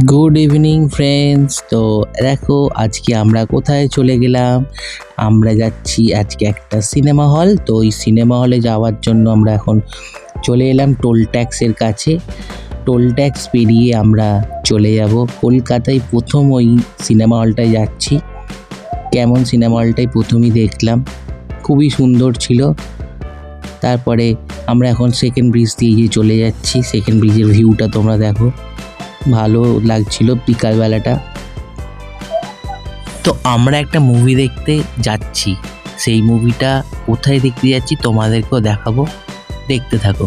Good evening friends. তো দেখো আজকে আমরা কোথায় চলে গেলাম। আমরা যাচ্ছি আজকে একটা সিনেমা হল। তো ওই সিনেমা হলে যাওয়ার জন্য আমরা এখন চলে এলাম টোল ট্যাক্সের কাছে। টোল ট্যাক্স পেরিয়ে আমরা চলে যাব কলকাতায় প্রথম ওই সিনেমা হলটায় যাচ্ছি। কেমন সিনেমা হলটাই প্রথমেই দেখলাম, খুবই সুন্দর ছিল। তারপরে আমরা এখন সেকেন্ড ব্রিজ দিয়ে চলে যাচ্ছি। সেকেন্ড ব্রিজের ভিউটা তোমরা দেখো, ভালো লাগছিল বিকালবেলাটা। তো আমরা একটা মুভি দেখতে যাচ্ছি, সেই মুভিটা কোথায় দেখতে যাচ্ছি তোমাদেরকেও দেখাবো, দেখতে থাকো।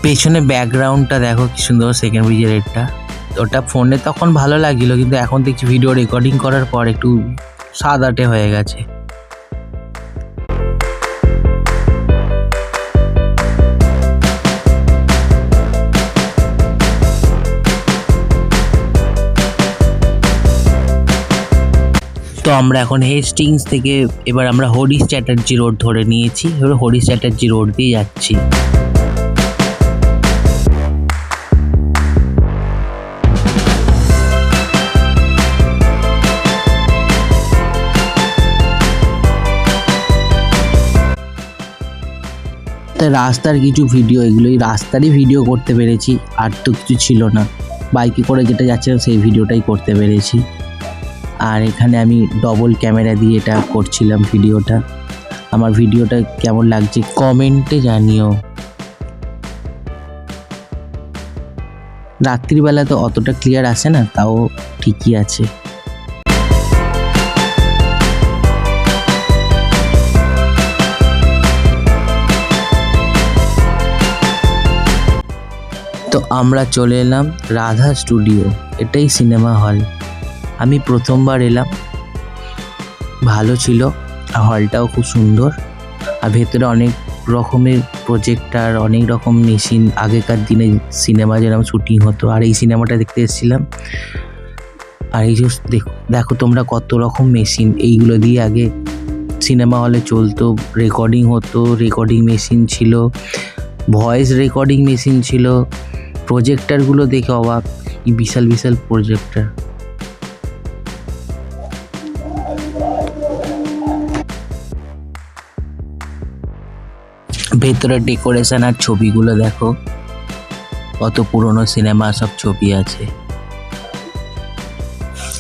পেছনে ব্যাকগ্রাউন্ডটা দেখো কি সুন্দর, সেকেন্ড ব্রিজের এটা। ওটা ফোনে তখন ভালো লাগছিল, কিন্তু এখন দেখছি ভিডিও রেকর্ডিং করার পর একটু সাদাটে হয়ে গেছে। তো আমরা এখন হেস্টিংস থেকে এবার আমরা হরিশ চ্যাটার্জি রোড ধরে নিয়েছি, এবার হরিশ চ্যাটার্জি রোড দিয়ে যাচ্ছি। রাস্তার কিছু ভিডিও, এগুলোই রাস্তারই ভিডিও করতে পেরেছি, আর তো কিছু ছিল না। বাইকে করে যেটা যাচ্ছিলাম সেই ভিডিওটাই করতে পেরেছি। আর এখানে আমি ডবল ক্যামেরা দিয়ে এটা করছিলাম ভিডিওটা। আমার ভিডিওটা কেমন লাগছে কমেন্টে জানিও। রাত্রিবেলা তো অতটা ক্লিয়ার আসে না, তাও ঠিকই আছে। তো আমরা চলে এলাম রাধা স্টুডিও, এটাই সিনেমা হল। আমি প্রথমবার এলাম, ভালো ছিল, হলটাও খুব সুন্দর। আর ভেতরে অনেক রকমের প্রজেক্টার, অনেক রকম মেশিন, আগেকার দিনে সিনেমা যেরকম শুটিং হতো, আর এই সিনেমাটা দেখতে এসেছিলাম। আর এই যে দেখো তোমরা কত রকম মেশিন, এইগুলো দিয়ে আগে সিনেমা হলে চলতো, রেকর্ডিং হতো, রেকর্ডিং মেশিন ছিল, ভয়েস রেকর্ডিং মেশিন ছিল। প্রজেক্টারগুলো দেখে অবাক, বিশাল বিশাল প্রজেক্টার। ভেতরে ডেকোরেশন আর ছবিগুলো দেখো, কত পুরনো সিনেমা সব ছবি আছে।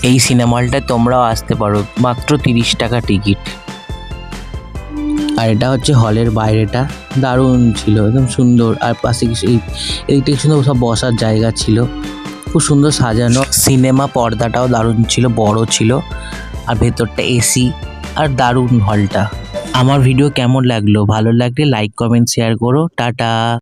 এই সিনেমা হলটায় তোমরাও আসতে পারো, মাত্র 30 টাকা টিকিট। আর এটা হচ্ছে হলের বাইরেটা, দারুণ ছিল, একদম সুন্দর। আর পাশে এইটা সুন্দর সব বসার জায়গা ছিল, খুব সুন্দর সাজানো। সিনেমা পর্দাটাও দারুণ ছিল, বড় ছিল, আর ভেতরটা এসি, আর দারুণ হলটা। আমার ভিডিও কেমন লাগলো, ভালো লাগলে লাইক কমেন্ট শেয়ার করো। টাটা।